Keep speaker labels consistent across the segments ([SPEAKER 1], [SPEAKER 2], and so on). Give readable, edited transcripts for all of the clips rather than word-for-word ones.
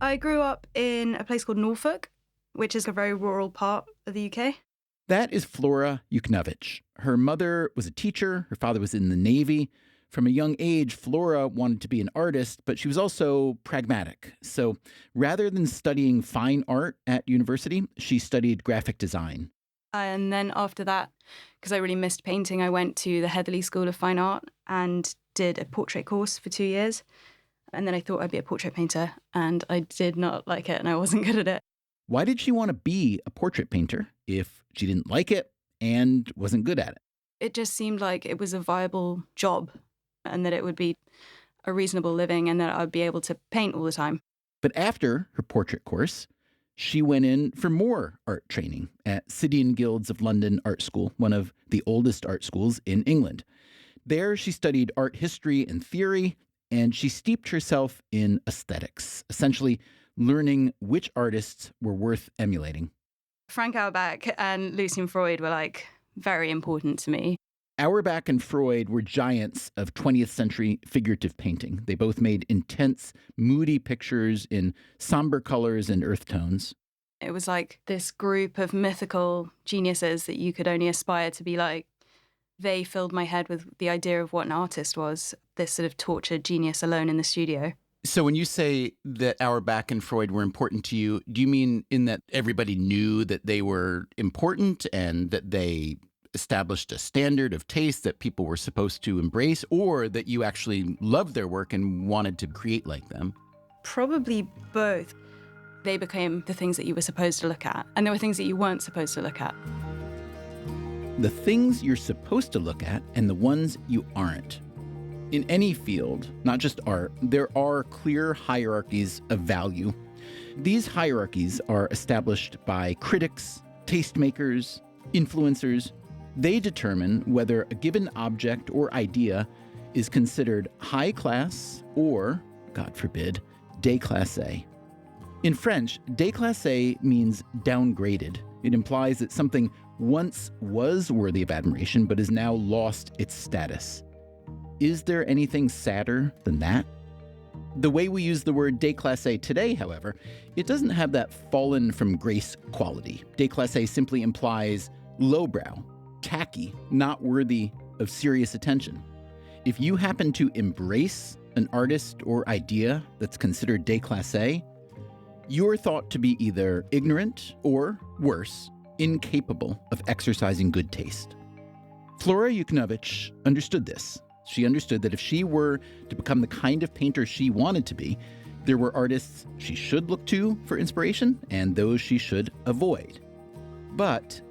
[SPEAKER 1] I grew up in a place called Norfolk, which is a very rural part of the UK.
[SPEAKER 2] That is Flora Yukhnovich. Her mother was a teacher. Her father was in the Navy. From a young age, Flora wanted to be an artist, but she was also pragmatic. So rather than studying fine art at university, she studied graphic design.
[SPEAKER 1] And then after that, because I really missed painting, I went to the Heatherley School of Fine Art and did a portrait course for 2 years. And then I thought I'd be a portrait painter, and I did not like it, and I wasn't good at it.
[SPEAKER 2] Why did she want to be a portrait painter if she didn't like it and wasn't good at it?
[SPEAKER 1] It just seemed like it was a viable job and that it would be a reasonable living and that I'd be able to paint all the time.
[SPEAKER 2] But after her portrait course, she went in for more art training at City and Guilds of London Art School, one of the oldest art schools in England. There, she studied art history and theory, and she steeped herself in aesthetics, essentially learning which artists were worth emulating.
[SPEAKER 1] Frank Auerbach and Lucian Freud were like very important to me.
[SPEAKER 2] Auerbach and Freud were giants of 20th century figurative painting. They both made intense, moody pictures in somber colors and earth tones.
[SPEAKER 1] It was like this group of mythical geniuses that you could only aspire to be like. They filled my head with the idea of what an artist was, this sort of tortured genius alone in the studio.
[SPEAKER 2] So when you say that Auerbach and Freud were important to you, do you mean in that everybody knew that they were important and that they established a standard of taste that people were supposed to embrace, or that you actually loved their work and wanted to create like them?
[SPEAKER 1] Probably both. They became the things that you were supposed to look at, and there were things that you weren't supposed to look at.
[SPEAKER 2] The things you're supposed to look at and the ones you aren't. In any field, not just art, there are clear hierarchies of value. These hierarchies are established by critics, tastemakers, influencers. They determine whether a given object or idea is considered high class or, God forbid, déclassé. In French, déclassé means downgraded. It implies that something once was worthy of admiration but has now lost its status. Is there anything sadder than that? The way we use the word déclassé today, however, it doesn't have that fallen from grace quality. Déclassé simply implies lowbrow, tacky, not worthy of serious attention. If you happen to embrace an artist or idea that's considered déclassé, you're thought to be either ignorant or, worse, incapable of exercising good taste. Flora Yukhnovich understood this. She understood that if she were to become the kind of painter she wanted to be, there were artists she should look to for inspiration and those she should avoid. But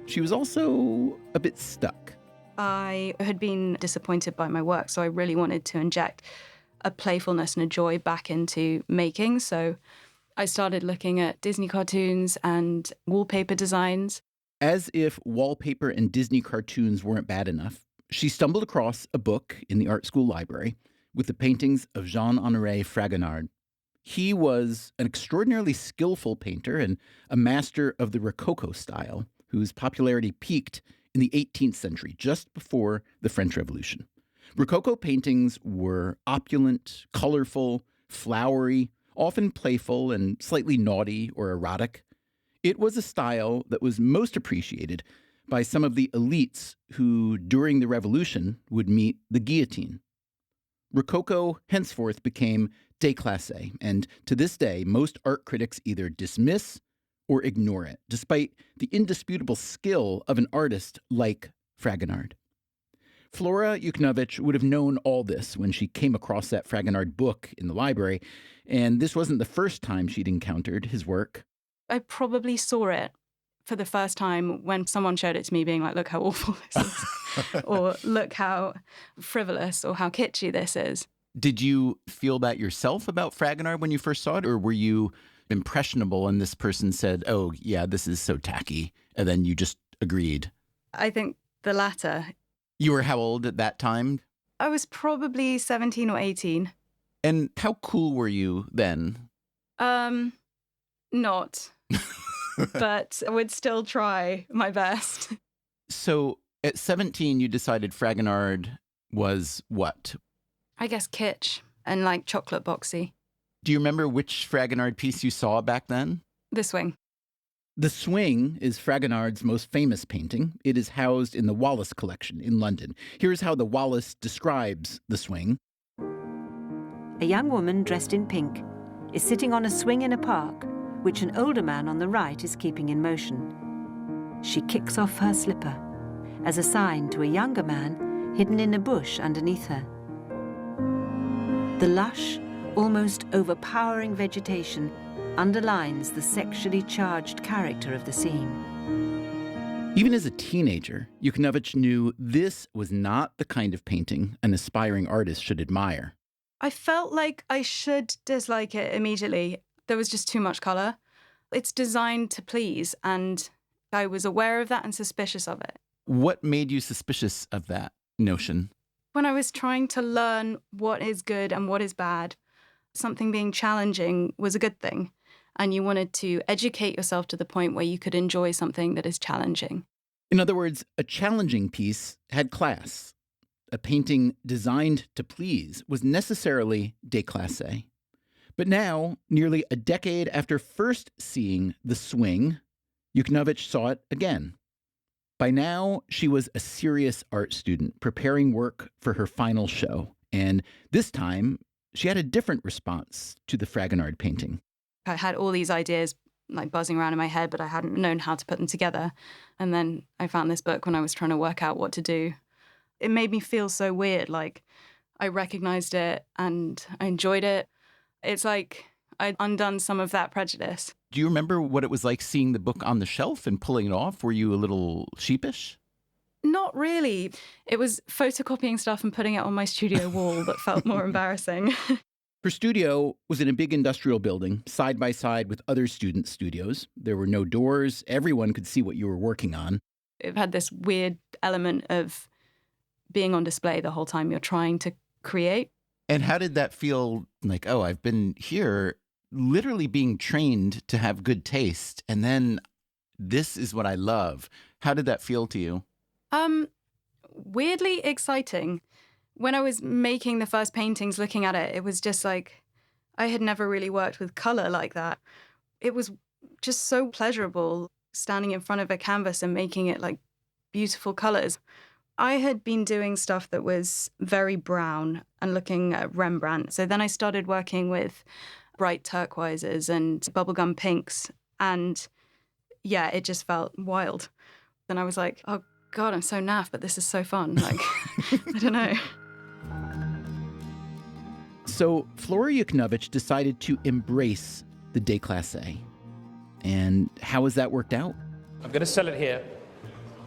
[SPEAKER 2] she was also a bit stuck.
[SPEAKER 1] I had been disappointed by my work, so I really wanted to inject a playfulness and a joy back into making. So I started looking at Disney cartoons and wallpaper designs.
[SPEAKER 2] As if wallpaper and Disney cartoons weren't bad enough, she stumbled across a book in the art school library with the paintings of Jean-Honoré Fragonard. He was an extraordinarily skillful painter and a master of the Rococo style, whose popularity peaked in the 18th century, just before the French Revolution. Rococo paintings were opulent, colorful, flowery, often playful and slightly naughty or erotic. It was a style that was most appreciated by some of the elites who, during the Revolution, would meet the guillotine. Rococo henceforth became déclassé, and to this day, most art critics either dismiss or ignore it, despite the indisputable skill of an artist like Fragonard. Flora Yukhnovich would have known all this when she came across that Fragonard book in the library, and this wasn't the first time she'd encountered his work.
[SPEAKER 1] I probably saw it for the first time when someone showed it to me, being like, look how awful this is, or look how frivolous or how kitschy this is.
[SPEAKER 2] Did you feel that yourself about Fragonard when you first saw it, or were you impressionable and this person said, oh, yeah, this is so tacky, and then you just agreed?
[SPEAKER 1] I think the latter.
[SPEAKER 2] You were how old at that time?
[SPEAKER 1] I was probably 17 or 18.
[SPEAKER 2] And how cool were you then?
[SPEAKER 1] Not. But I would still try my best.
[SPEAKER 2] So at 17, you decided Fragonard was what?
[SPEAKER 1] I guess kitsch and like chocolate boxy.
[SPEAKER 2] Do you remember which Fragonard piece you saw back then?
[SPEAKER 1] The Swing.
[SPEAKER 2] The Swing is Fragonard's most famous painting. It is housed in the Wallace collection in London. Here's how the Wallace describes the Swing.
[SPEAKER 3] A young woman dressed in pink is sitting on a swing in a park, which an older man on the right is keeping in motion. She kicks off her slipper as a sign to a younger man hidden in a bush underneath her. The lush, almost overpowering vegetation underlines the sexually charged character of the scene.
[SPEAKER 2] Even as a teenager, Yukhnovich knew this was not the kind of painting an aspiring artist should admire.
[SPEAKER 1] I felt like I should dislike it immediately. There was just too much colour. It's designed to please, and I was aware of that and suspicious of it.
[SPEAKER 2] What made you suspicious of that notion?
[SPEAKER 1] When I was trying to learn what is good and what is bad, something being challenging was a good thing, and you wanted to educate yourself to the point where you could enjoy something that is challenging.
[SPEAKER 2] In other words, a challenging piece had class. A painting designed to please was necessarily déclassé. But now, nearly a decade after first seeing The Swing, Yukhnovich saw it again. By now, she was a serious art student preparing work for her final show. And this time, she had a different response to the Fragonard painting.
[SPEAKER 1] I had all these ideas like buzzing around in my head, but I hadn't known how to put them together. And then I found this book when I was trying to work out what to do. It made me feel so weird. Like I recognized it and I enjoyed it. It's like I'd undone some of that prejudice.
[SPEAKER 2] Do you remember what it was like seeing the book on the shelf and pulling it off? Were you a little sheepish?
[SPEAKER 1] Not really. It was photocopying stuff and putting it on my studio wall that felt more embarrassing.
[SPEAKER 2] Her studio was in a big industrial building, side by side with other student studios. There were no doors. Everyone could see what you were working on.
[SPEAKER 1] It had this weird element of being on display the whole time you're trying to create.
[SPEAKER 2] And how did that feel? Like, oh, I've been here literally being trained to have good taste, and then this is what I love. How did that feel to you?
[SPEAKER 1] Weirdly exciting. When I was making the first paintings, looking at it, it was just like, I had never really worked with color like that. It was just so pleasurable standing in front of a canvas and making it like beautiful colors. I had been doing stuff that was very brown and looking at Rembrandt. So then I started working with bright turquoises and bubblegum pinks. And yeah, it just felt wild. And I was like, oh God, I'm so naff, but this is so fun. Like, I don't know.
[SPEAKER 2] So Flora Yukhnovich decided to embrace the déclassé. And how has that worked out?
[SPEAKER 4] I'm going to sell it here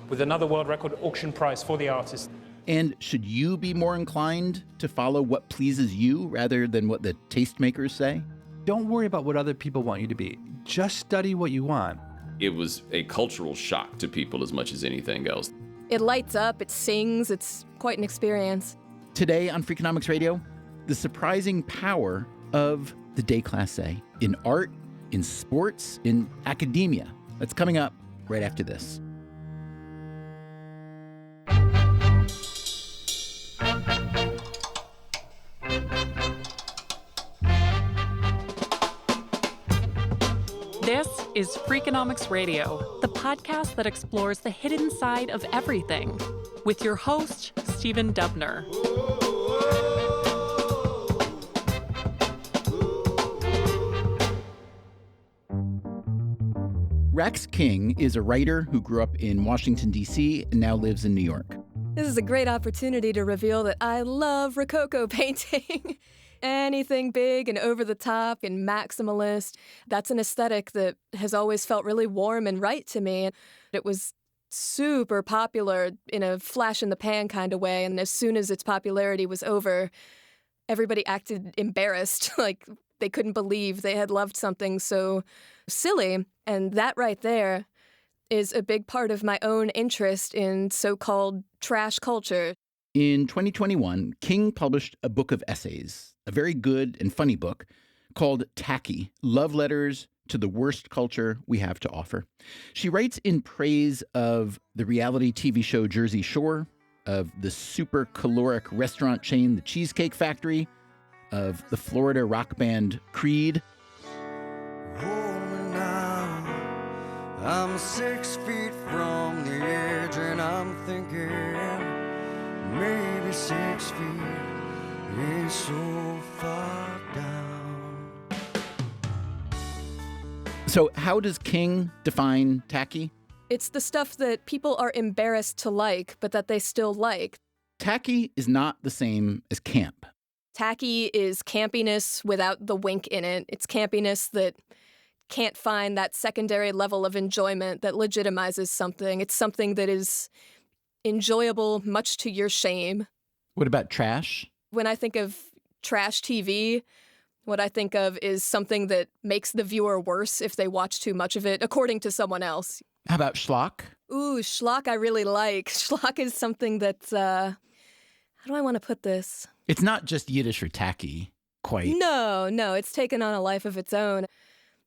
[SPEAKER 4] with another world record auction price for the artist.
[SPEAKER 2] And should you be more inclined to follow what pleases you rather than what the tastemakers say?
[SPEAKER 5] Don't worry about what other people want you to be. Just study what you want.
[SPEAKER 6] It was a cultural shock to people as much as anything else.
[SPEAKER 7] It lights up, it sings, it's quite an experience.
[SPEAKER 2] Today on Freakonomics Radio, the surprising power of the déclassé in art, in sports, in academia. That's coming up right after this.
[SPEAKER 8] This is Freakonomics Radio, the podcast that explores the hidden side of everything, with your host, Stephen Dubner.
[SPEAKER 2] Rex King is a writer who grew up in Washington, D.C. and now lives in New York.
[SPEAKER 7] This is a great opportunity to reveal that I love Rococo painting. Anything big and over the top and maximalist, that's an aesthetic that has always felt really warm and right to me. It was super popular in a flash in the pan kind of way, and as soon as its popularity was over, everybody acted embarrassed, like they couldn't believe they had loved something so silly. And that right there is a big part of my own interest in so-called trash culture.
[SPEAKER 2] In 2021, King published a book of essays, a very good and funny book called Tacky, Love Letters to the Worst Culture We Have to Offer. She writes in praise of the reality TV show Jersey Shore, of the super caloric restaurant chain The Cheesecake Factory, of the Florida rock band Creed.
[SPEAKER 9] I'm 6 feet from the edge and I'm thinking maybe 6 feet is so far down.
[SPEAKER 2] So how does King define tacky?
[SPEAKER 7] It's the stuff that people are embarrassed to like, but that they still like.
[SPEAKER 2] Tacky is not the same as camp.
[SPEAKER 7] Tacky is campiness without the wink in it. It's campiness that can't find that secondary level of enjoyment that legitimizes something. It's something that is enjoyable, much to your shame.
[SPEAKER 2] What about trash?
[SPEAKER 7] When I think of trash TV, what I think of is something that makes the viewer worse if they watch too much of it, according to someone else.
[SPEAKER 2] How about schlock?
[SPEAKER 7] Ooh, schlock I really like. Schlock is something that, how do I want to put this?
[SPEAKER 2] It's not just Yiddish for tacky, quite.
[SPEAKER 7] No, it's taken on a life of its own.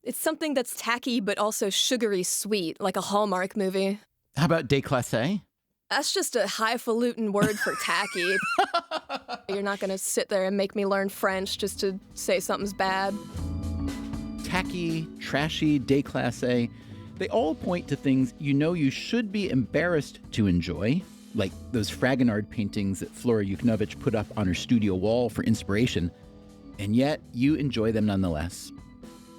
[SPEAKER 7] It's something that's tacky but also sugary sweet, like a Hallmark movie.
[SPEAKER 2] How about déclassé?
[SPEAKER 7] That's just a highfalutin word for tacky. You're not going to sit there and make me learn French just to say something's bad.
[SPEAKER 2] Tacky, trashy, déclassé, they all point to things you know you should be embarrassed to enjoy, like those Fragonard paintings that Flora Yukhnovich put up on her studio wall for inspiration, and yet you enjoy them nonetheless.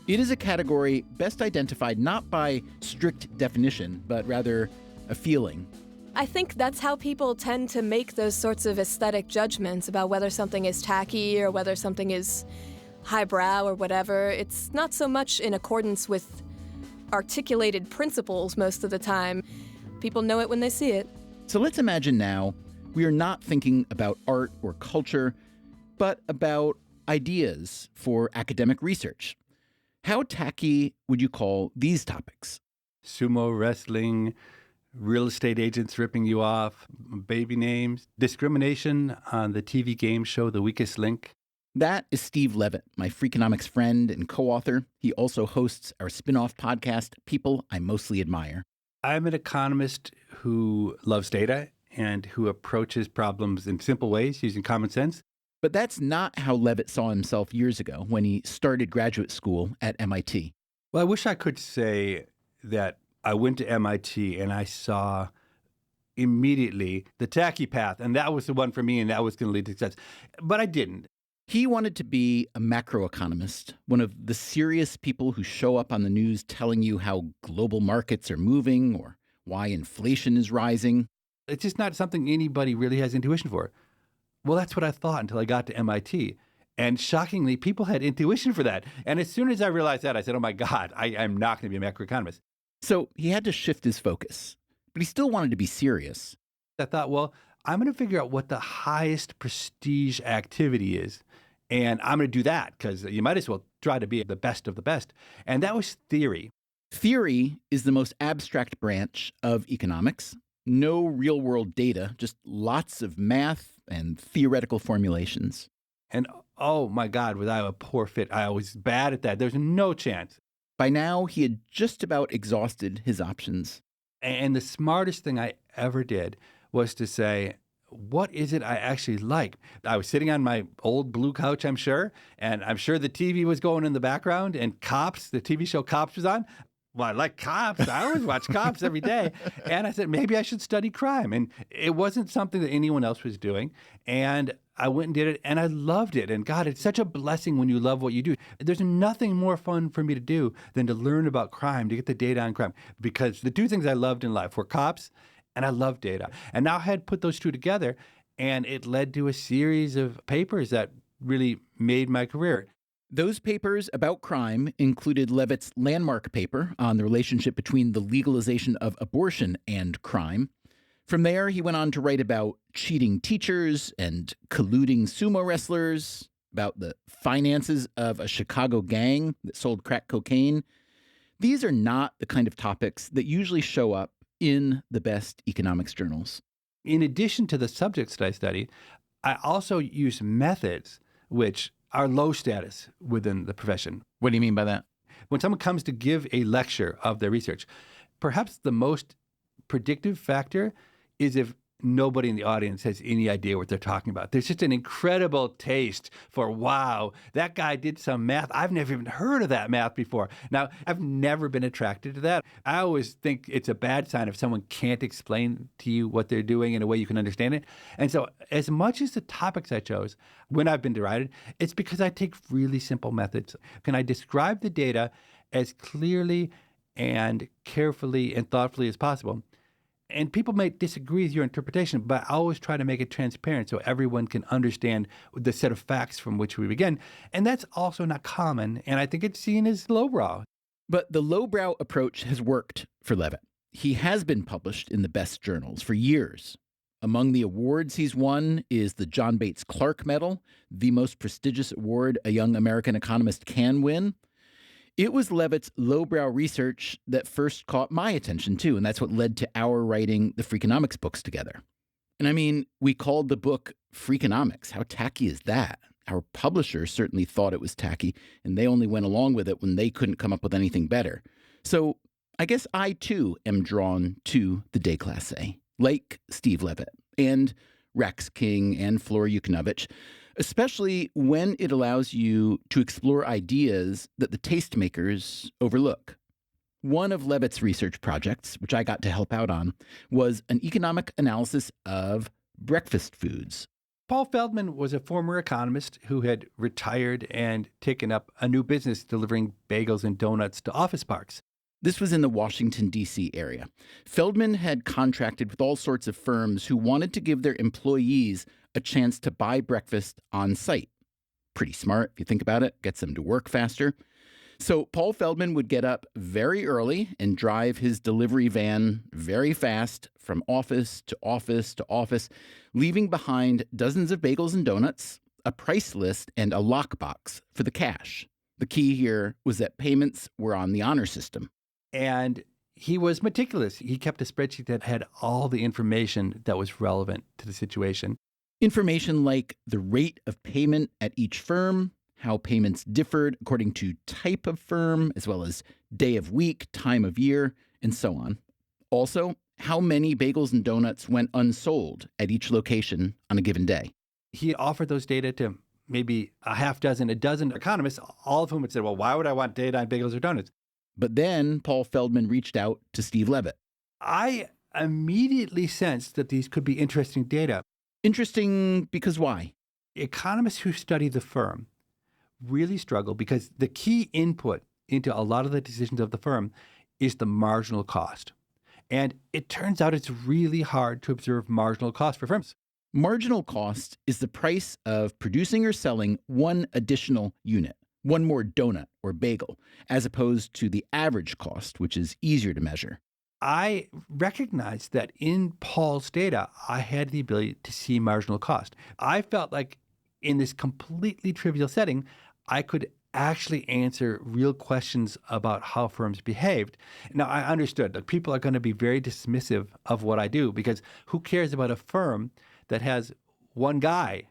[SPEAKER 2] It is a category best identified not by strict definition, but rather a feeling.
[SPEAKER 7] I think that's how people tend to make those sorts of aesthetic judgments about whether something is tacky or whether something is highbrow or whatever. It's not so much in accordance with articulated principles most of the time. People know it when they see it.
[SPEAKER 2] So let's imagine now we are not thinking about art or culture, but about ideas for academic research. How tacky would you call these topics?
[SPEAKER 5] Sumo wrestling, real estate agents ripping you off, baby names, discrimination on the TV game show The Weakest Link.
[SPEAKER 2] That is Steve Levitt, my Freakonomics friend and co-author. He also hosts our spin-off podcast, People I Mostly Admire.
[SPEAKER 5] I'm an economist who loves data and who approaches problems in simple ways using common sense.
[SPEAKER 2] But that's not how Levitt saw himself years ago when he started graduate school at MIT.
[SPEAKER 5] Well, I wish I could say that I went to MIT and I saw immediately the tacky path, and that was the one for me, and that was going to lead to success. But I didn't.
[SPEAKER 2] He wanted to be a macroeconomist, one of the serious people who show up on the news telling you how global markets are moving or why inflation is rising.
[SPEAKER 5] It's just not something anybody really has intuition for. Well, that's what I thought until I got to MIT. And shockingly, people had intuition for that. And as soon as I realized that, I said, oh my God, I'm not going to be a macroeconomist.
[SPEAKER 2] So he had to shift his focus, but he still wanted to be serious.
[SPEAKER 5] I thought, well, I'm going to figure out what the highest prestige activity is. And I'm going to do that because you might as well try to be the best of the best. And that was theory.
[SPEAKER 2] Theory is the most abstract branch of economics. No real-world data, just lots of math and theoretical formulations.
[SPEAKER 5] And oh my God, was I a poor fit. I was bad at that. There's no chance.
[SPEAKER 2] By now, he had just about exhausted his options.
[SPEAKER 5] And the smartest thing I ever did was to say, what is it I actually like? I was sitting on my old blue couch, I'm sure, and I'm sure the TV was going in the background, and Cops, the TV show Cops was on. Well, I like Cops. I always watch Cops every day. And I said, maybe I should study crime. And it wasn't something that anyone else was doing. And I went and did it, and I loved it. And God, it's such a blessing when you love what you do. There's nothing more fun for me to do than to learn about crime, to get the data on crime. Because the two things I loved in life were cops, and I loved data. And now I had put those two together, and it led to a series of papers that really made my career.
[SPEAKER 2] Those papers about crime included Levitt's landmark paper on the relationship between the legalization of abortion and crime. From there, he went on to write about cheating teachers and colluding sumo wrestlers, about the finances of a Chicago gang that sold crack cocaine. These are not the kind of topics that usually show up in the best economics journals.
[SPEAKER 5] In addition to the subjects that I studied, I also use methods which are low status within the profession.
[SPEAKER 2] What do you mean by that?
[SPEAKER 5] When someone comes to give a lecture of their research, perhaps the most predictive factor is if nobody in the audience has any idea what they're talking about. There's just an incredible taste for, wow, that guy did some math. I've never even heard of that math before. Now, I've never been attracted to that. I always think it's a bad sign if someone can't explain to you what they're doing in a way you can understand it. And so as much as the topics I chose, when I've been derided, it's because I take really simple methods. Can I describe the data as clearly and carefully and thoughtfully as possible? And people may disagree with your interpretation, but I always try to make it transparent so everyone can understand the set of facts from which we begin. And that's also not common, and I think it's seen as lowbrow.
[SPEAKER 2] But the lowbrow approach has worked for Levitt. He has been published in the best journals for years. Among the awards he's won is the John Bates Clark Medal, the most prestigious award a young American economist can win. It was Levitt's lowbrow research that first caught my attention, too, and that's what led to our writing the Freakonomics books together. And I mean, we called the book Freakonomics. How tacky is that? Our publisher certainly thought it was tacky, and they only went along with it when they couldn't come up with anything better. So I guess I, too, am drawn to the déclassé, like Steve Levitt and Rex King and Flora Yukhnovich, especially when it allows you to explore ideas that the tastemakers overlook. One of Levitt's research projects, which I got to help out on, was an economic analysis of breakfast foods.
[SPEAKER 5] Paul Feldman was a former economist who had retired and taken up a new business delivering bagels and donuts to office parks.
[SPEAKER 2] This was in the Washington, D.C. area. Feldman had contracted with all sorts of firms who wanted to give their employees a chance to buy breakfast on site. Pretty smart, if you think about it, gets them to work faster. So Paul Feldman would get up very early and drive his delivery van very fast from office to office to office, leaving behind dozens of bagels and donuts, a price list, and a lockbox for the cash. The key here was that payments were on the honor system.
[SPEAKER 5] And he was meticulous. He kept a spreadsheet that had all the information that was relevant to the situation.
[SPEAKER 2] Information like the rate of payment at each firm, how payments differed according to type of firm, as well as day of week, time of year, and so on. Also, how many bagels and donuts went unsold at each location on a given day.
[SPEAKER 5] He offered those data to maybe a dozen economists, all of whom had said, well, why would I want data on bagels or donuts?
[SPEAKER 2] But then Paul Feldman reached out to Steve Levitt.
[SPEAKER 5] I immediately sensed that these could be interesting data.
[SPEAKER 2] Interesting because why?
[SPEAKER 5] Economists who study the firm really struggle because the key input into a lot of the decisions of the firm is the marginal cost. And it turns out it's really hard to observe marginal cost for firms.
[SPEAKER 2] Marginal cost is the price of producing or selling one additional unit, one more donut or bagel, as opposed to the average cost, which is easier to measure.
[SPEAKER 5] I recognized that in Paul's data, I had the ability to see marginal cost. I felt like in this completely trivial setting, I could actually answer real questions about how firms behaved. Now, I understood that people are going to be very dismissive of what I do because who cares about a firm that has one guy?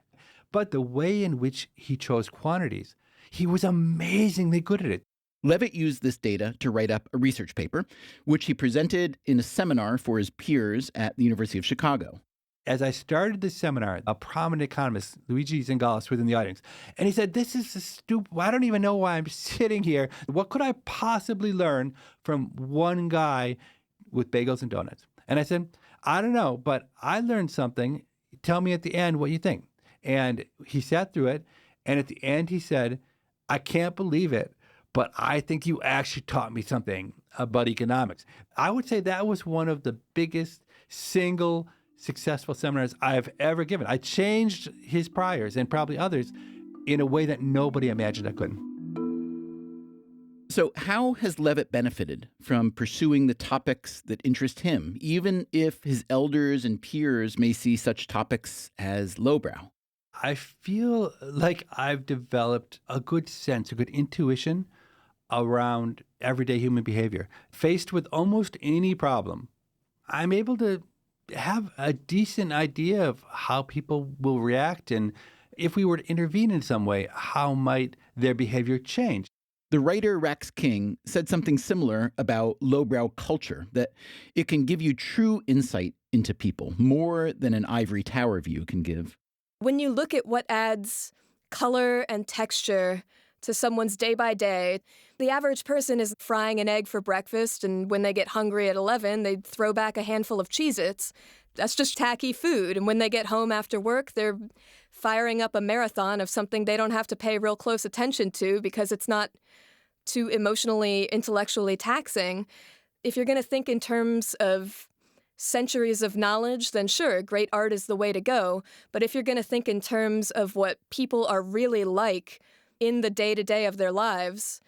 [SPEAKER 5] But the way in which he chose quantities, he was amazingly good at it.
[SPEAKER 2] Levitt used this data to write up a research paper, which he presented in a seminar for his peers at the University of Chicago.
[SPEAKER 5] As I started the seminar, a prominent economist, Luigi Zingalis, was in the audience. And he said, this is a stupid, I don't even know why I'm sitting here. What could I possibly learn from one guy with bagels and donuts? And I said, I don't know, but I learned something. Tell me at the end what you think. And he sat through it. And at the end, he said, I can't believe it, but I think you actually taught me something about economics. I would say that was one of the biggest single successful seminars I've ever given. I changed his priors and probably others in a way that nobody imagined I couldn't.
[SPEAKER 2] So how has Levitt benefited from pursuing the topics that interest him, even if his elders and peers may see such topics as lowbrow?
[SPEAKER 5] I feel like I've developed a good sense, a good intuition around everyday human behavior. Faced with almost any problem, I'm able to have a decent idea of how people will react, and if we were to intervene in some way, how might their behavior change.
[SPEAKER 2] The writer Rex King said something similar about lowbrow culture, that it can give you true insight into people, more than an ivory tower view can give.
[SPEAKER 7] When you look at what adds color and texture to someone's day by day, the average person is frying an egg for breakfast, and when they get hungry at 11, they throw back a handful of Cheez-Its. That's just tacky food. And when they get home after work, they're firing up a marathon of something they don't have to pay real close attention to because it's not too emotionally, intellectually taxing. If you're going to think in terms of centuries of knowledge, then sure, great art is the way to go. But if you're going to think in terms of what people are really like in the day-to-day of their lives,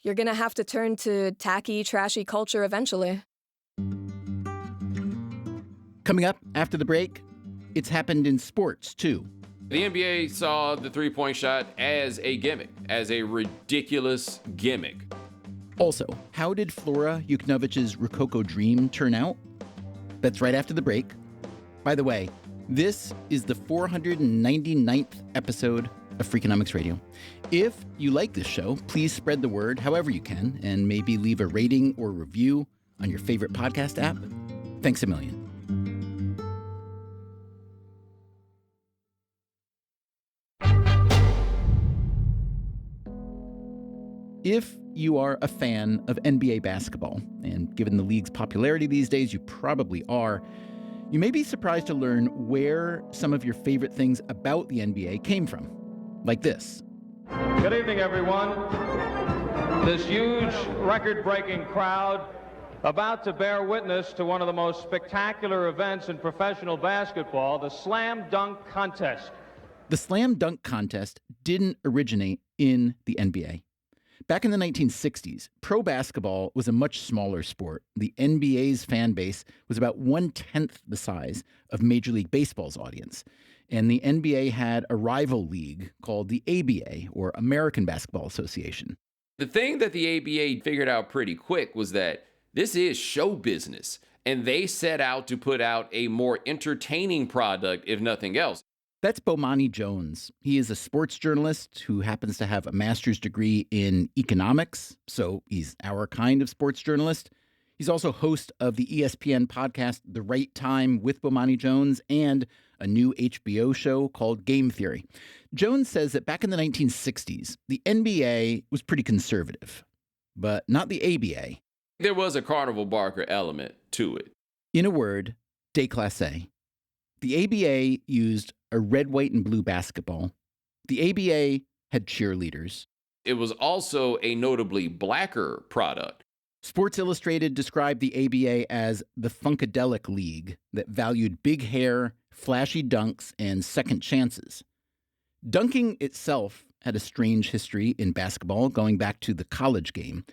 [SPEAKER 7] you're going to have to turn to tacky, trashy culture eventually.
[SPEAKER 2] Coming up after the break, it's happened in sports, too.
[SPEAKER 6] The NBA saw the three-point shot as a gimmick, as a ridiculous gimmick.
[SPEAKER 2] Also, how did Flora Yukhnovich's Rococo dream turn out? That's right after the break. By the way, this is the 499th episode of Freakonomics Radio. If you like this show, please spread the word however you can, and maybe leave a rating or review on your favorite podcast app. Thanks a million. If you are a fan of NBA basketball, and given the league's popularity these days, you probably are, you may be surprised to learn where some of your favorite things about the NBA came from. Like this.
[SPEAKER 10] Good evening, everyone. This huge, record-breaking crowd about to bear witness to one of the most spectacular events in professional basketball, the Slam Dunk Contest.
[SPEAKER 2] The Slam Dunk Contest didn't originate in the NBA. Back in the 1960s, pro basketball was a much smaller sport. The NBA's fan base was about 1/10 the size of Major League Baseball's audience. And the NBA had a rival league called the ABA, or American Basketball Association.
[SPEAKER 6] The thing that the ABA figured out pretty quick was that this is show business, and they set out to put out a more entertaining product, if nothing else.
[SPEAKER 2] That's Bomani Jones. He is a sports journalist who happens to have a master's degree in economics, so he's our kind of sports journalist. He's also host of the ESPN podcast The Right Time with Bomani Jones and a new HBO show called Game Theory. Jones says that back in the 1960s, the NBA was pretty conservative, but not the ABA.
[SPEAKER 6] There was a Carnival Barker element to it.
[SPEAKER 2] In a word, déclassé. The ABA used a red, white, and blue basketball. The ABA had cheerleaders.
[SPEAKER 6] It was also a notably blacker product.
[SPEAKER 2] Sports Illustrated described the ABA as the Funkadelic League that valued big hair, flashy dunks, and second chances. Dunking itself had a strange history in basketball going back to the college game.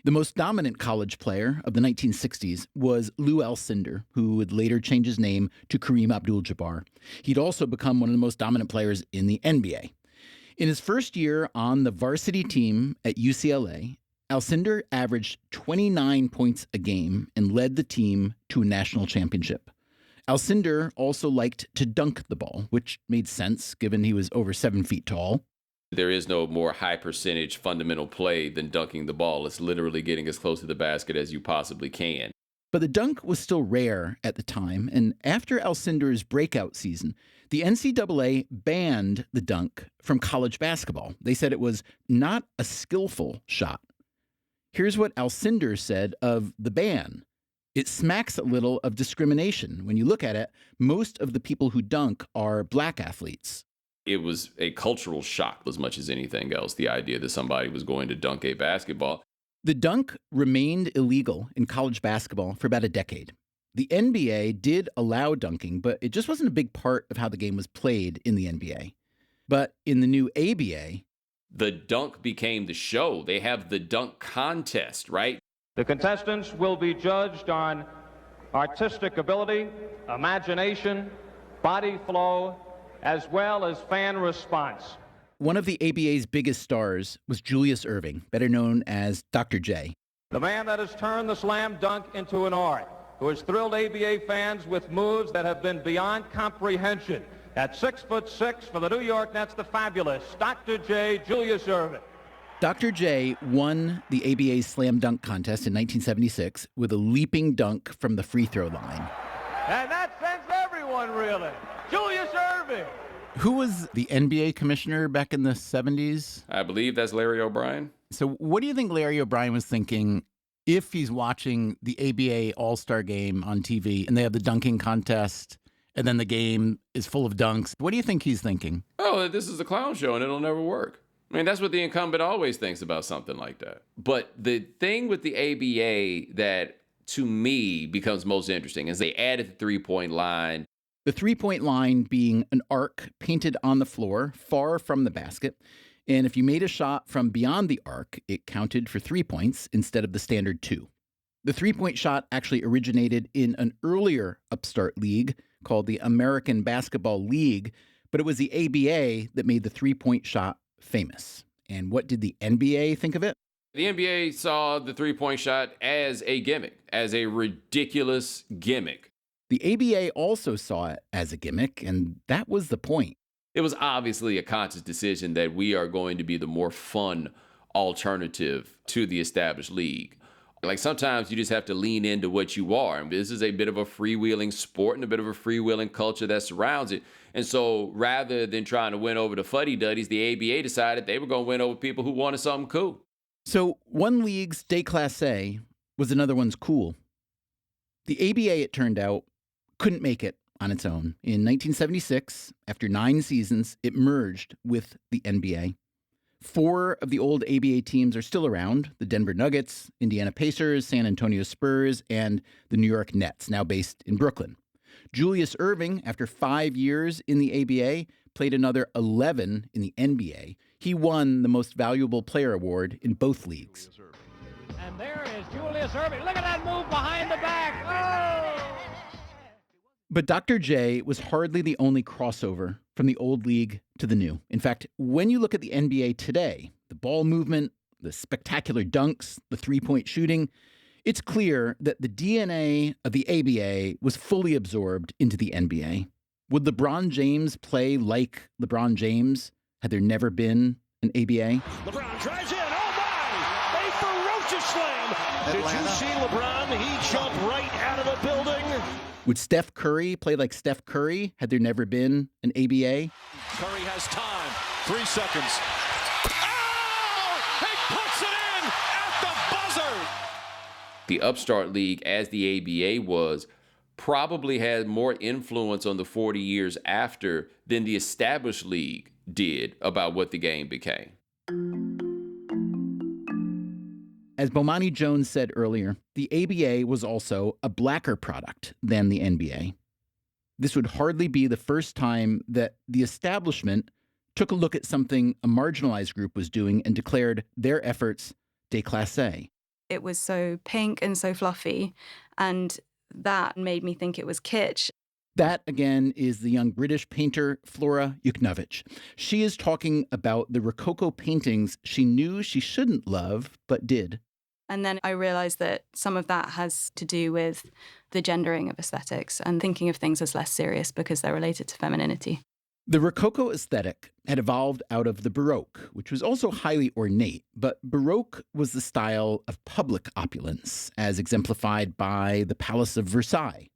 [SPEAKER 2] The most dominant college player of the 1960s was Lou Alcindor, who would later change his name to Kareem Abdul-Jabbar. He'd also become one of the most dominant players in the NBA. In his first year on the varsity team at UCLA, Alcindor averaged 29 points a game and led the team to a national championship. Alcindor also liked to dunk the ball, which made sense given he was over 7 feet tall.
[SPEAKER 6] There is no more high percentage fundamental play than dunking the ball. It's literally getting as close to the basket as you possibly can.
[SPEAKER 2] But the dunk was still rare at the time, and after Alcindor's breakout season, the NCAA banned the dunk from college basketball. They said it was not a skillful shot. Here's what Alcindor said of the ban. It smacks a little of discrimination. When you look at it, most of the people who dunk are black athletes.
[SPEAKER 6] It was a cultural shock as much as anything else, the idea that somebody was going to dunk a basketball.
[SPEAKER 2] The dunk remained illegal in college basketball for about a decade. The NBA did allow dunking, but it just wasn't a big part of how the game was played in the NBA. But in the new ABA,
[SPEAKER 6] the dunk became the show. They have the dunk contest, right?
[SPEAKER 10] The contestants will be judged on artistic ability, imagination, body flow, as well as fan response.
[SPEAKER 2] One of the ABA's biggest stars was Julius Erving, better known as Dr. J.
[SPEAKER 10] The man that has turned the slam dunk into an art, who has thrilled ABA fans with moves that have been beyond comprehension. At 6'6" for the New York Nets, the fabulous Dr. J, Julius Erving.
[SPEAKER 2] Dr. J won the ABA's slam dunk contest in 1976 with a leaping dunk from the free throw line.
[SPEAKER 10] And that sends everyone reeling. Julius Erving.
[SPEAKER 2] Who was the NBA commissioner back in the 70s?
[SPEAKER 6] I believe that's Larry O'Brien.
[SPEAKER 2] So what do you think Larry O'Brien was thinking if he's watching the ABA All-Star game on TV and they have the dunking contest and then the game is full of dunks? What do you think he's thinking?
[SPEAKER 6] Oh, this is a clown show and it'll never work. I mean, that's what the incumbent always thinks about something like that. But the thing with the ABA that, to me, becomes most interesting is they added the three-point line.
[SPEAKER 2] The three-point line being an arc painted on the floor far from the basket. And if you made a shot from beyond the arc, it counted for 3 points instead of the standard 2. The three-point shot actually originated in an earlier upstart league called the American Basketball League, but it was the ABA that made the three-point shot famous. And what did the NBA think of it?
[SPEAKER 6] The NBA saw the three-point shot as a gimmick, as a ridiculous gimmick.
[SPEAKER 2] The ABA also saw it as a gimmick, and that was the point.
[SPEAKER 6] It was obviously a conscious decision that we are going to be the more fun alternative to the established league. Like sometimes you just have to lean into what you are. And this is a bit of a freewheeling sport and a bit of a freewheeling culture that surrounds it. And so rather than trying to win over the fuddy-duddies, the ABA decided they were going to win over people who wanted something cool.
[SPEAKER 2] So one league's déclassé was another one's cool. The ABA, it turned out, couldn't make it on its own. In 1976, after 9 seasons, it merged with the NBA. 4 of the old ABA teams are still around: the Denver Nuggets, Indiana Pacers, San Antonio Spurs, and the New York Nets, now based in Brooklyn. Julius Erving, after 5 years in the ABA, played another 11 in the NBA. He won the Most Valuable Player award in both leagues.
[SPEAKER 10] And there is Julius Erving. Look at that move behind the back. Oh!
[SPEAKER 2] But Dr. J was hardly the only crossover from the old league to the new. In fact, when you look at the NBA today, the ball movement, the spectacular dunks, the three-point shooting, it's clear that the DNA of the ABA was fully absorbed into the NBA. Would LeBron James play like LeBron James had there never been an ABA?
[SPEAKER 11] LeBron drives in. Oh, my! A ferocious slam. Did you see LeBron? He jumped right out of the building.
[SPEAKER 2] Would Steph Curry play like Steph Curry had there never been an ABA?
[SPEAKER 11] Curry has time. 3 seconds. Oh! He puts it in at the buzzer!
[SPEAKER 6] The upstart league, as the ABA was, probably had more influence on the 40 years after than the established league did about what the game became.
[SPEAKER 2] As Bomani Jones said earlier, the ABA was also a blacker product than the NBA. This would hardly be the first time that the establishment took a look at something a marginalized group was doing and declared their efforts déclassé.
[SPEAKER 1] It was so pink and so fluffy, and that made me think it was kitsch.
[SPEAKER 2] That, again, is the young British painter Flora Yukhnovich. She is talking about the Rococo paintings she knew she shouldn't love, but did.
[SPEAKER 1] And then I realized that some of that has to do with the gendering of aesthetics and thinking of things as less serious because they're related to femininity.
[SPEAKER 2] The Rococo aesthetic had evolved out of the Baroque, which was also highly ornate, but Baroque was the style of public opulence, as exemplified by the Palace of Versailles.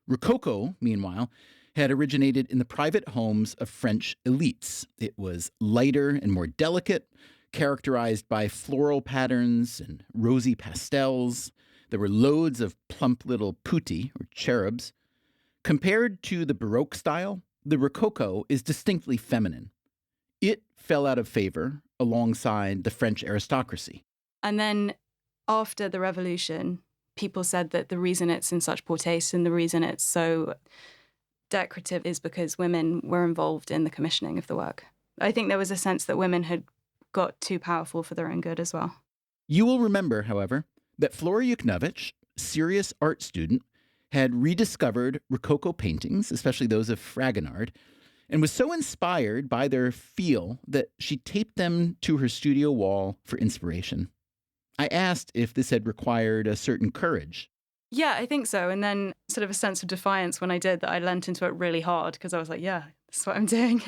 [SPEAKER 2] Rococo, meanwhile, had originated in the private homes of French elites. It was lighter and more delicate, characterized by floral patterns and rosy pastels. There were loads of plump little putti, or cherubs. Compared to the Baroque style, the Rococo is distinctly feminine. It fell out of favor alongside the French aristocracy.
[SPEAKER 1] And then after the revolution, people said that the reason it's in such poor taste and the reason it's so decorative is because women were involved in the commissioning of the work. I think there was a sense that women had got too powerful for their own good as well.
[SPEAKER 2] You will remember, however, that Flora Yukhnovich, serious art student, had rediscovered Rococo paintings, especially those of Fragonard, and was so inspired by their feel that she taped them to her studio wall for inspiration. I asked if this had required a certain courage.
[SPEAKER 1] Yeah, I think so. And then sort of a sense of defiance when I did that I leant into it really hard because I was like, yeah, That's what I'm doing.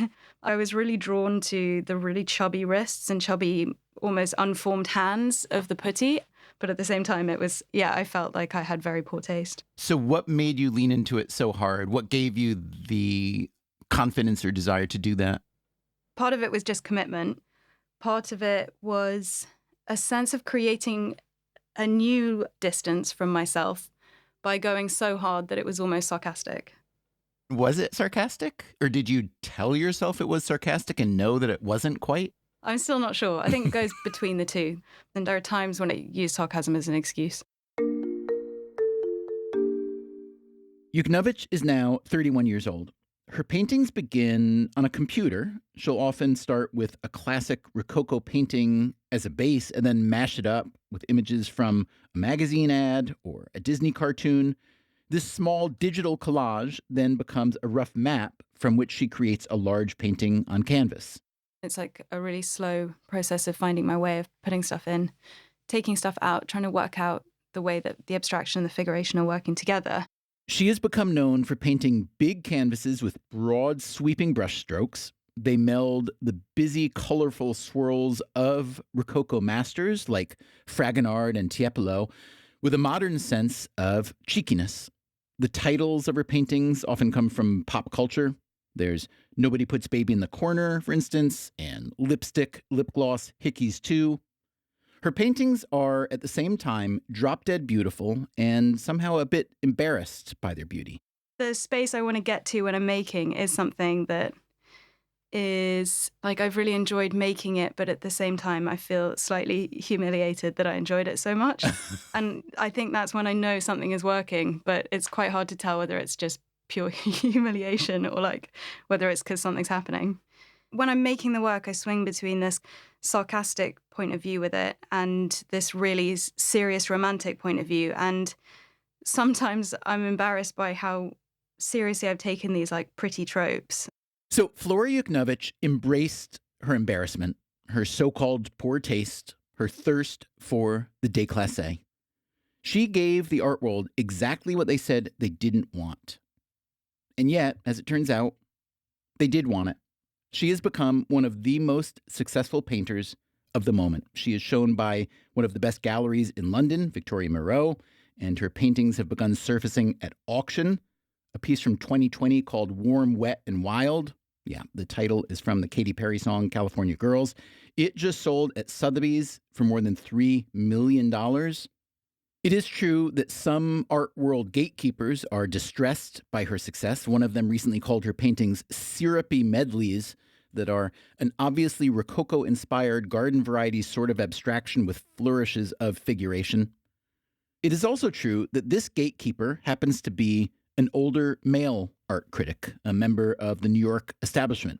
[SPEAKER 1] I was really drawn to the really chubby wrists and chubby, almost unformed hands of the putty. But at the same time, it was, I felt like I had very poor taste.
[SPEAKER 2] So what made you lean into it so hard? What gave you the confidence or desire to do that?
[SPEAKER 1] Part of it was just commitment. Part of it was a sense of creating a new distance from myself by going so hard that it was almost sarcastic.
[SPEAKER 2] Was it sarcastic? Or did you tell yourself it was sarcastic and know that it wasn't quite?
[SPEAKER 1] I'm still not sure. I think it goes between the two. And there are times when I use sarcasm as an excuse.
[SPEAKER 2] Yukhnovich is now 31 years old. Her paintings begin on a computer. She'll often start with a classic Rococo painting as a base and then mash it up with images from a magazine ad or a Disney cartoon. This small digital collage then becomes a rough map from which she creates a large painting on canvas.
[SPEAKER 1] It's like a really slow process of finding my way of putting stuff in, taking stuff out, trying to work out the way that the abstraction and the figuration are working together.
[SPEAKER 2] She has become known for painting big canvases with broad, sweeping brushstrokes. They meld the busy, colorful swirls of Rococo masters like Fragonard and Tiepolo with a modern sense of cheekiness. The titles of her paintings often come from pop culture. There's Nobody Puts Baby in the Corner, for instance, and Lipstick, Lip Gloss, Hickeys 2. Her paintings are, at the same time, drop-dead beautiful and somehow a bit embarrassed by their beauty.
[SPEAKER 1] The space I want to get to when I'm making is something that is, like, I've really enjoyed making it, but at the same time, I feel slightly humiliated that I enjoyed it so much. And I think that's when I know something is working, but it's quite hard to tell whether it's just pure humiliation or like whether it's because something's happening. When I'm making the work, I swing between this sarcastic point of view with it and this really serious romantic point of view. And sometimes I'm embarrassed by how seriously I've taken these like pretty tropes.
[SPEAKER 2] So Flora Yukhnovich embraced her embarrassment, her so-called poor taste, her thirst for the déclassé. She gave the art world exactly what they said they didn't want. And yet, as it turns out, they did want it. She has become one of the most successful painters of the moment. She is shown by one of the best galleries in London, Victoria Moreau, and her paintings have begun surfacing at auction. A piece from 2020 called Warm, Wet, and Wild. Yeah, the title is from the Katy Perry song California Girls. It just sold at Sotheby's for more than $3 million. It is true that some art world gatekeepers are distressed by her success. One of them recently called her paintings syrupy medleys that are an obviously Rococo-inspired garden variety sort of abstraction with flourishes of figuration. It is also true that this gatekeeper happens to be an older male art critic, a member of the New York establishment.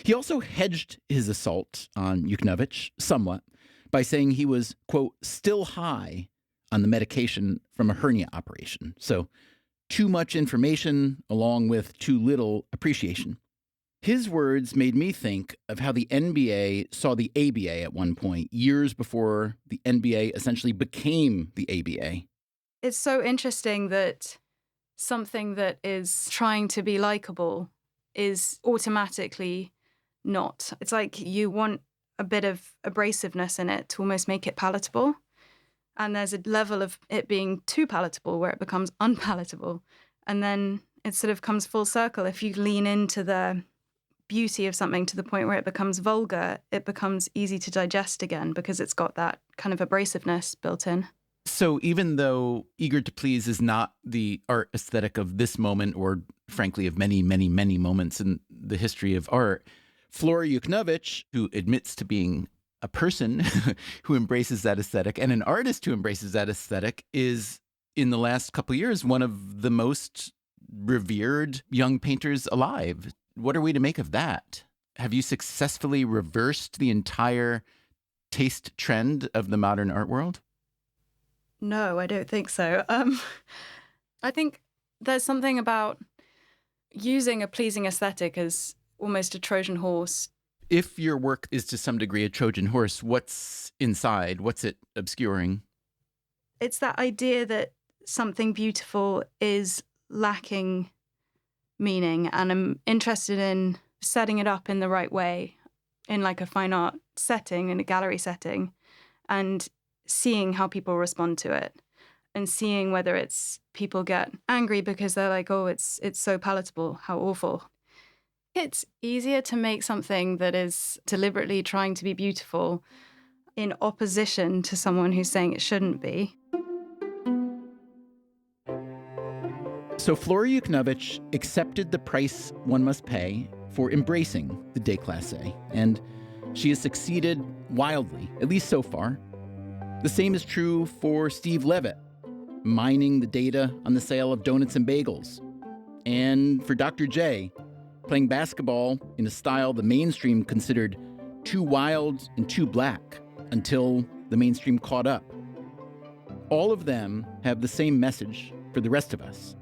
[SPEAKER 2] He also hedged his assault on Yukhnovich somewhat by saying he was, quote, still high on the medication from a hernia operation. So too much information along with too little appreciation. His words made me think of how the NBA saw the ABA at one point, years before the NBA essentially became the ABA.
[SPEAKER 1] It's so interesting that something that is trying to be likable is automatically not. It's like you want a bit of abrasiveness in it to almost make it palatable. And there's a level of it being too palatable where it becomes unpalatable. And then it sort of comes full circle. If you lean into the beauty of something to the point where it becomes vulgar, it becomes easy to digest again because it's got that kind of abrasiveness built in.
[SPEAKER 2] So even though eager to please is not the art aesthetic of this moment, or frankly of many, many, many moments in the history of art, Flora Yukhnovich, who admits to being a person who embraces that aesthetic and an artist who embraces that aesthetic, is in the last couple of years one of the most revered young painters alive. What are we to make of that? Have you successfully reversed the entire taste trend of the modern art world?
[SPEAKER 1] No, I don't think so. I think there's something about using a pleasing aesthetic as almost a Trojan horse.
[SPEAKER 2] If your work is to some degree a Trojan horse, what's inside? What's it obscuring?
[SPEAKER 1] It's that idea that something beautiful is lacking meaning, and I'm interested in setting it up in the right way in like a fine art setting, in a gallery setting, and seeing how people respond to it, and seeing whether it's people get angry because they're like, oh, it's so palatable, how awful. It's easier to make something that is deliberately trying to be beautiful in opposition to someone who's saying it shouldn't be.
[SPEAKER 2] So Flora Yukhnovich accepted the price one must pay for embracing the déclassé, and she has succeeded wildly, at least so far. The same is true for Steve Levitt, mining the data on the sale of donuts and bagels, and for Dr. J, playing basketball in a style the mainstream considered too wild and too black until the mainstream caught up. All of them have the same message for the rest of us.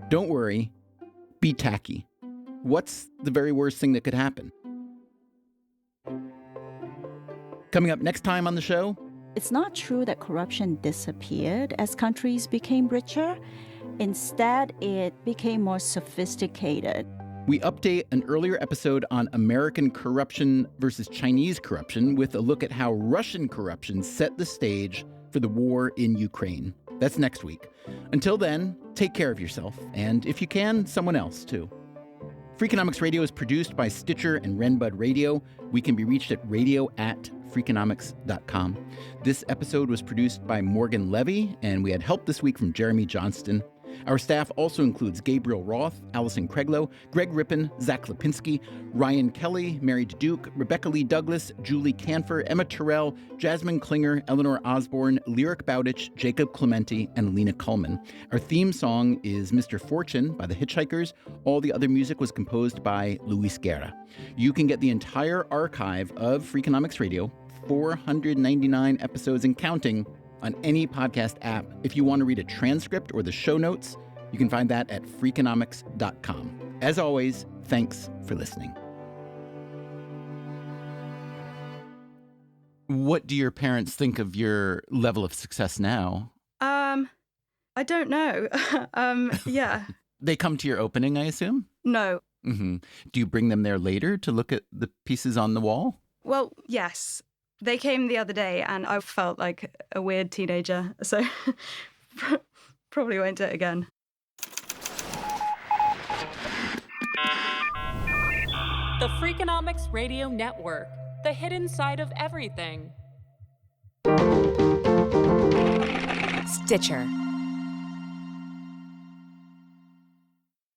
[SPEAKER 2] Don't worry, be tacky. What's the very worst thing that could happen? Coming up next time on the show,
[SPEAKER 12] it's not true that corruption disappeared as countries became richer. Instead, it became more sophisticated.
[SPEAKER 2] we update an earlier episode on American corruption versus Chinese corruption with a look at how Russian corruption set the stage for the war in Ukraine. That's next week. Until then, take care of yourself, and if you can, someone else too. Freakonomics Radio is produced by Stitcher and Renbud Radio. We can be reached at radio@freakonomics.com. This episode was produced by Morgan Levy, and we had help this week from Jeremy Johnston. Our staff also includes Gabriel Roth, Allison Craiglow, Greg Rippin, Zach Lipinski, Ryan Kelly, Mary Duke, Rebecca Lee Douglas, Julie Canfer, Emma Terrell, Jasmine Klinger, Eleanor Osborne, Lyric Bowditch, Jacob Clementi, and Alina Kuhlman. Our theme song is Mr. Fortune by the Hitchhikers. All the other music was composed by Luis Guerra. You can get the entire archive of Freakonomics Radio, 499 episodes and counting, on any podcast app. If you want to read a transcript or the show notes, you can find that at freakonomics.com. As always, thanks for listening. What do your parents think of your level of success now?
[SPEAKER 1] I don't know. Yeah.
[SPEAKER 2] They come to your opening, I assume?
[SPEAKER 1] No.
[SPEAKER 2] Mm-hmm. Do you bring them there later to look at the pieces on the wall?
[SPEAKER 1] Well, yes. They came the other day and I felt like a weird teenager, so probably won't do it again.
[SPEAKER 8] The Freakonomics Radio Network, the hidden side of everything.
[SPEAKER 13] Stitcher.